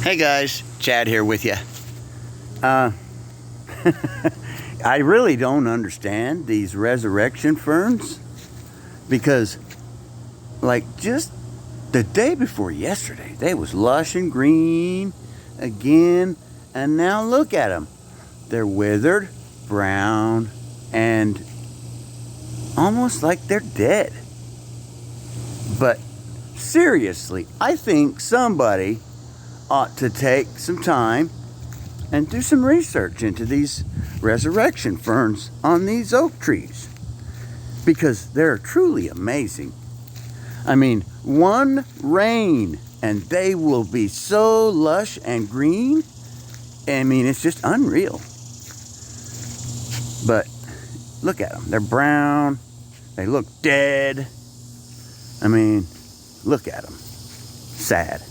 Hey guys, Chad here with you. I really don't understand these resurrection ferns because, like, just the day before yesterday, they was lush and green again, and now look at them. They're withered, brown, and almost like they're dead. But seriously, I think somebody ought to take some time and do some research into these resurrection ferns on these oak trees, because they're truly amazing. I mean, one rain and they will be so lush and green. I mean, it's just unreal. But look at them. They're brown. They look dead. I mean, look at them. Sad.